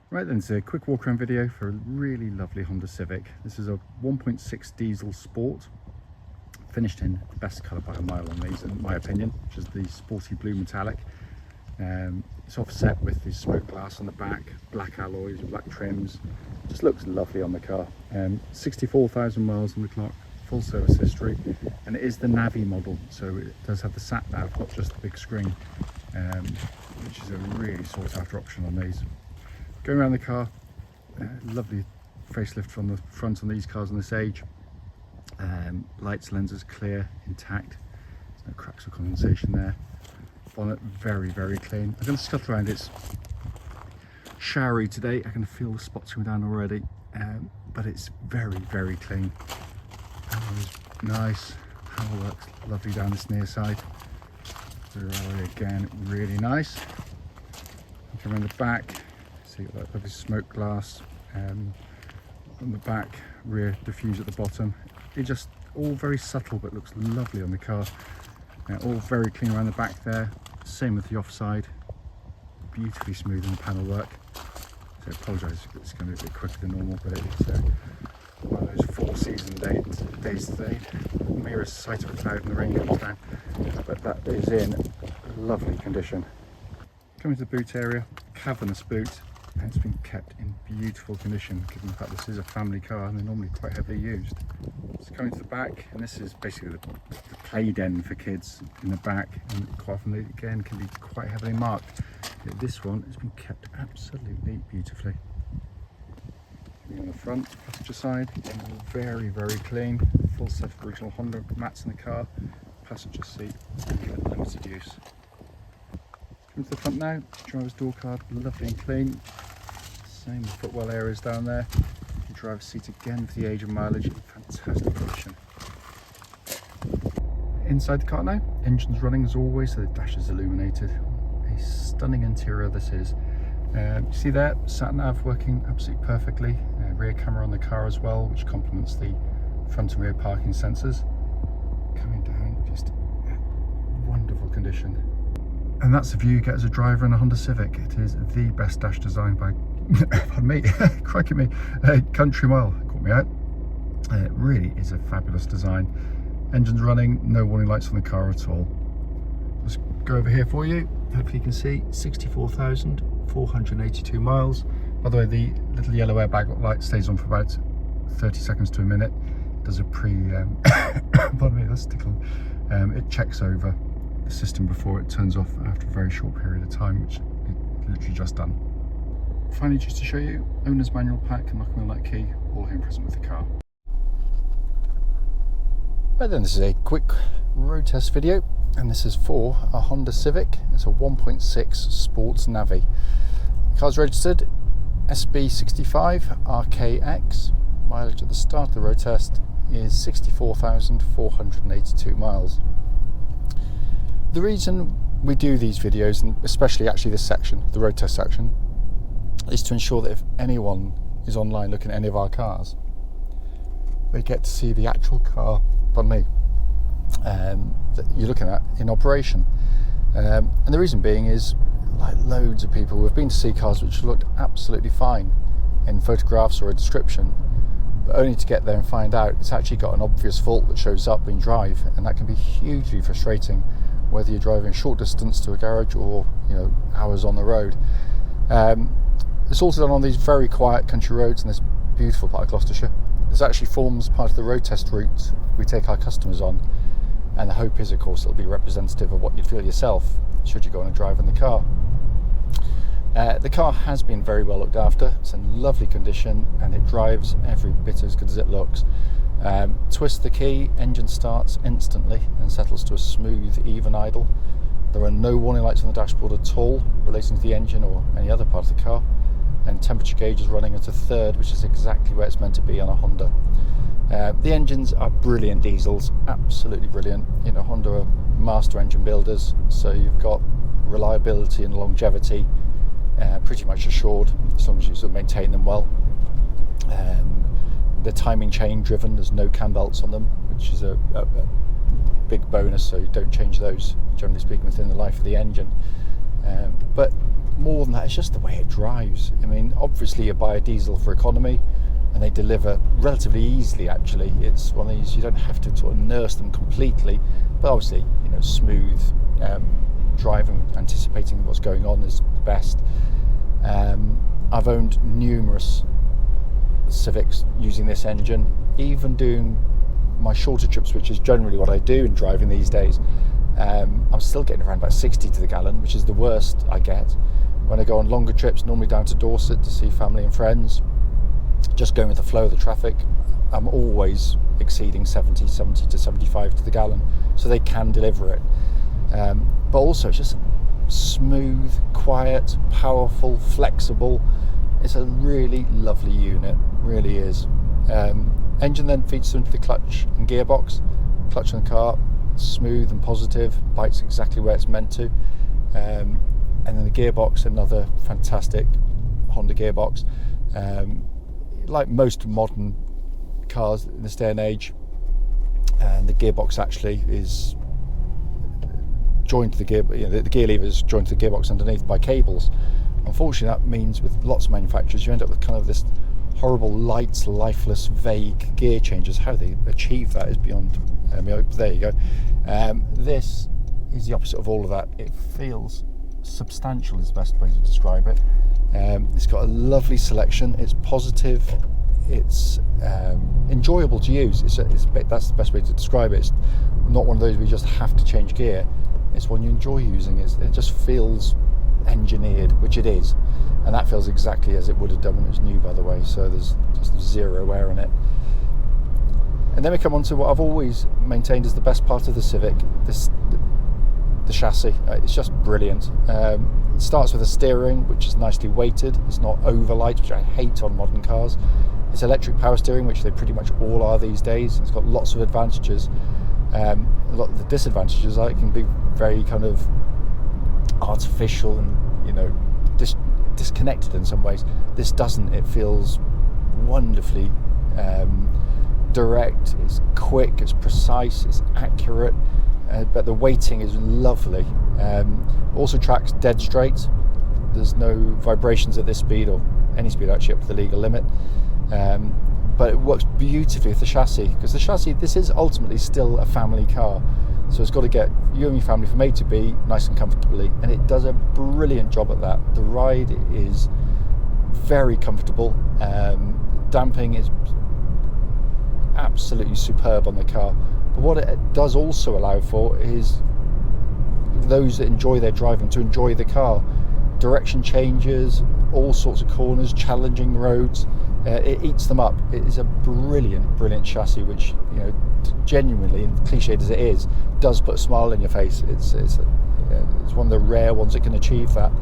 Right then, it's a quick walk around video for a really lovely Honda Civic. This is a 1.6 diesel sport, finished in the best colour by a mile on these in my opinion, which is the sporty blue metallic. It's offset with the smoke glass on the back, black alloys, black trims. Just looks lovely on the car. 64,000 miles on the clock, full service history, and it is the Navi model, so it does have the sat nav, not just the big screen, which is a really sought after option on these. Going around the car, lovely facelift from the front on these cars on this age. Lights, lenses clear, intact. There's no cracks or condensation there. Bonnet very clean. I'm going to scuttle around. It's showery today. I can feel the spots coming down already, but it's very clean. Alloys nice. Panel works lovely down this near side. Rear alloy again really nice. Looking around the back. So you've got that lovely smoke glass on the back, rear diffuse at the bottom. It's just all very subtle but looks lovely on the car. All very clean around the back there. Same with the offside. Beautifully smooth in the panel work. So I apologise if it's going to be a bit quicker than normal, but it's one of those four season days today. Merest sight of a cloud and the rain comes down. But that is in lovely condition. Coming to the boot area, cavernous boot. And it's been kept in beautiful condition, given the fact this is a family car and they're normally quite heavily used. So coming to the back, and this is basically the play den for kids in the back, and quite often they again can be quite heavily marked. Yet this one has been kept absolutely beautifully. On the front, passenger side, very clean. Full set of original Honda mats in the car. Passenger seat, again, limited use. Coming to the front now, driver's door card, lovely and clean. Same footwell areas down there. The driver's seat again for the age and mileage, in fantastic condition. Inside the car now, engine's running as always, so the dash is illuminated. A stunning interior this is. You see there, sat nav working absolutely perfectly. Rear camera on the car as well, which complements the front and rear parking sensors. Coming down, just wonderful condition. And that's the view you get as a driver in a Honda Civic. It is the best dash designed by, pardon me, crikey me, Country Mile, caught me out. It really is a fabulous design. Engine's running, no warning lights on the car at all. Let's go over here for you. Hopefully you can see 64,482 miles. By the way, the little yellow airbag light stays on for about 30 seconds to a minute. Does a pardon me, that's tickling. It checks over the system before it turns off after a very short period of time, which it literally just done. Finally, just to show you, owner's manual pack and locking wheel nut key, all here present with the car. Right then, this is a quick road test video, and this is for a Honda Civic. It's a 1.6 Sport Navi. The car's registered SB65RKX. Mileage at the start of the road test is 64,482 miles. The reason we do these videos, and especially actually this section, the road test section, is to ensure that if anyone is online looking at any of our cars, they get to see the actual car, pardon me, that you're looking at in operation. And the reason being is, like loads of people have been to see cars which looked absolutely fine in photographs or a description, but only to get there and find out it's actually got an obvious fault that shows up when you drive, and that can be hugely frustrating, whether you're driving a short distance to a garage or hours on the road. It's also done on these very quiet country roads in this beautiful part of Gloucestershire. This actually forms part of the road test route we take our customers on, and the hope is, of course, it'll be representative of what you'd feel yourself should you go on a drive in the car. The car has been very well looked after. It's in lovely condition and it drives every bit as good as it looks. Twist the key, engine starts instantly and settles to a smooth, even idle. There are no warning lights on the dashboard at all relating to the engine or any other part of the car, and temperature gauge is running at a third, which is exactly where it's meant to be on a Honda. The engines are brilliant diesels, absolutely brilliant. Honda are master engine builders, so you've got reliability and longevity pretty much assured as long as you sort of maintain them well. The timing chain driven, there's no cam belts on them, which is a big bonus, so you don't change those, generally speaking, within the life of the engine. But more than that, it's just the way it drives. I mean, obviously you buy a diesel for economy, and they deliver relatively easily. Actually, it's one of these you don't have to sort of nurse them completely, but obviously, you know, smooth driving, anticipating what's going on is the best. I've owned numerous Civics using this engine, even doing my shorter trips, which is generally what I do in driving these days. I'm still getting around about 60 to the gallon, which is the worst I get. When I go on longer trips, normally down to Dorset to see family and friends, just going with the flow of the traffic, I'm always exceeding 70 to 75 to the gallon, so they can deliver it. But also it's just smooth, quiet, powerful, flexible. It's a really lovely unit, really is. Engine then feeds into the clutch and gearbox. Clutch on the car, smooth and positive, bites exactly where it's meant to. And then the gearbox, another fantastic Honda gearbox. Like most modern cars in this day and age, and the gearbox actually is joined to the gear, you know, the gear lever is joined to the gearbox underneath by cables. Unfortunately, that means with lots of manufacturers you end up with kind of this horrible, light, lifeless, vague gear changes. How they achieve that is beyond there you go. This is the opposite of all of that. It feels substantial is the best way to describe it. It's got a lovely selection, it's positive, it's enjoyable to use. That's the best way to describe it. It's not one of those where you just have to change gear. It's one you enjoy using. It just feels engineered, which it is, and that feels exactly as it would have done when it was new, by the way, so there's just zero wear in it. And then we come on to what I've always maintained is the best part of the Civic, the chassis. It's just brilliant. It starts with a steering, which is nicely weighted. It's not overlight, which I hate on modern cars. It's electric power steering, which they pretty much all are these days. It's got lots of advantages. A lot of the disadvantages are it can be very kind of artificial and, you know, disconnected in some ways. This doesn't. It feels wonderfully direct, it's quick, it's precise, it's accurate, but the weighting is lovely. Also tracks dead straight. There's no vibrations at this speed, or any speed actually up to the legal limit, but it works beautifully with the chassis, because the chassis, this is ultimately still a family car, so it's got to get you and your family from A to B nice and comfortably, and it does a brilliant job at that. The ride is very comfortable. Damping is absolutely superb on the car, but what it does also allow for is those that enjoy their driving to enjoy the car. Direction changes, all sorts of corners, challenging roads, it eats them up. It is a brilliant chassis, which, you know, genuinely, and cliched as it is, does put a smile on your face. It's one of the rare ones that can achieve that.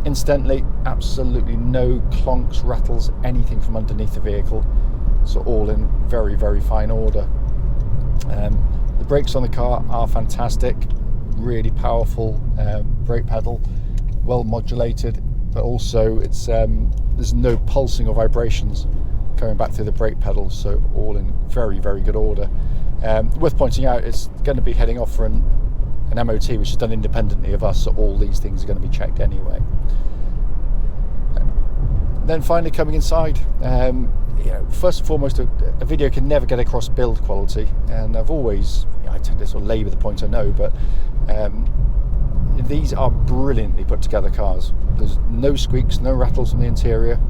Incidentally, absolutely no clonks, rattles, anything from underneath the vehicle. So all in very, very fine order. The brakes on the car are fantastic, really powerful brake pedal, well modulated, but also it's there's no pulsing or vibrations coming back through the brake pedals, so all in very, very good order. Worth pointing out, it's going to be heading off for an MOT, which is done independently of us, so all these things are going to be checked anyway. Then finally coming inside, you know, first and foremost, a video can never get across build quality, and I've always, I tend to sort of labour the point, I know, but these are brilliantly put together cars. There's no squeaks, no rattles from the interior,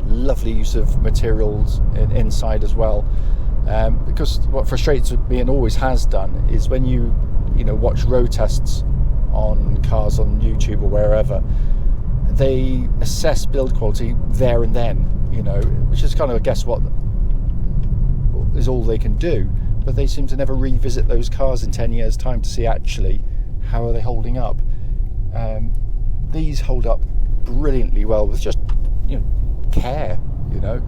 lovely use of materials inside as well, because what frustrates me and always has done is when you know, watch road tests on cars on YouTube or wherever, they assess build quality there and then, you know, which is kind of, I guess, what is all they can do, but they seem to never revisit those cars in 10 years time to see actually how are they holding up. These hold up brilliantly well with just, you know, care, you know.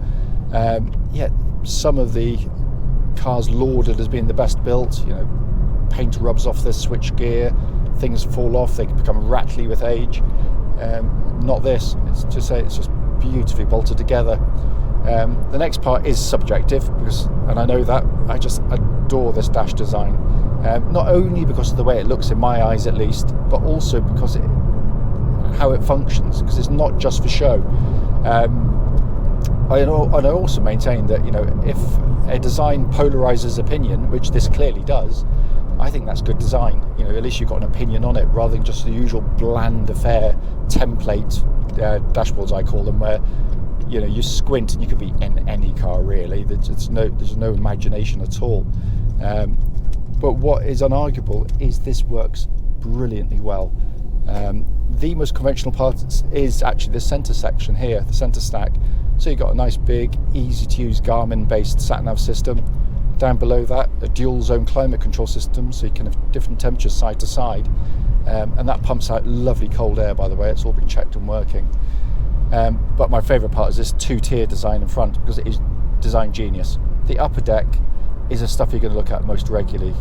Yet some of the cars lauded as being the best built, you know, paint rubs off the switch gear, things fall off, they can become rattly with age. Not this. It's to say it's just beautifully bolted together. The next part is subjective, because, and I know that, I just adore this dash design, not only because of the way it looks in my eyes at least, but also because it how it functions, because it's not just for show. I also maintain that, you know, if a design polarizes opinion, which this clearly does, I think that's good design. You know, at least you've got an opinion on it, rather than just the usual bland affair template dashboards, I call them, where, you know, you squint and you could be in any car really. There's no imagination at all. But what is unarguable is this works brilliantly well. The most conventional part is actually the center section here, the center stack. So you've got a nice big, easy to use Garmin based sat-nav system. Down below that, a dual zone climate control system, so you can have different temperatures side to side. And that pumps out lovely cold air, by the way. It's all been checked and working. But my favorite part is this two-tier design in front, because it is design genius. The upper deck is the stuff you're going to look at most regularly.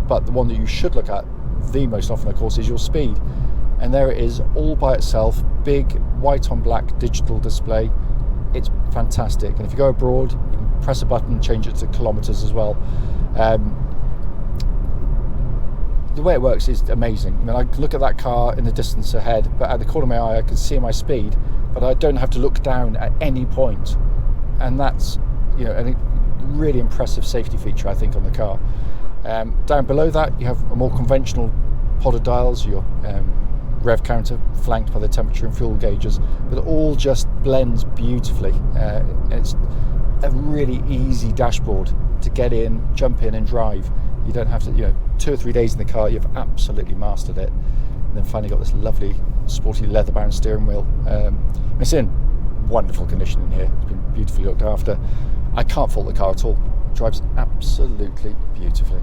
But the one that you should look at the most often, of course, is your speed. And there it is, all by itself, big white on black digital display. It's fantastic. And if you go abroad, you can press a button, change it to kilometers as well. The way it works is amazing. I mean, I can look at that car in the distance ahead, but at the corner of my eye I can see my speed, but I don't have to look down at any point. And that's, you know, a really impressive safety feature, I think, on the car. Down below that you have a more conventional pod of dials, your rev counter flanked by the temperature and fuel gauges, but it all just blends beautifully. It's a really easy dashboard to get in, jump in and drive. You don't have to, you know, 2 or 3 days in the car, you've absolutely mastered it. And then finally got this lovely sporty leather bound steering wheel. It's in wonderful condition in here. It's been beautifully looked after. I can't fault the car at all. It drives absolutely beautifully.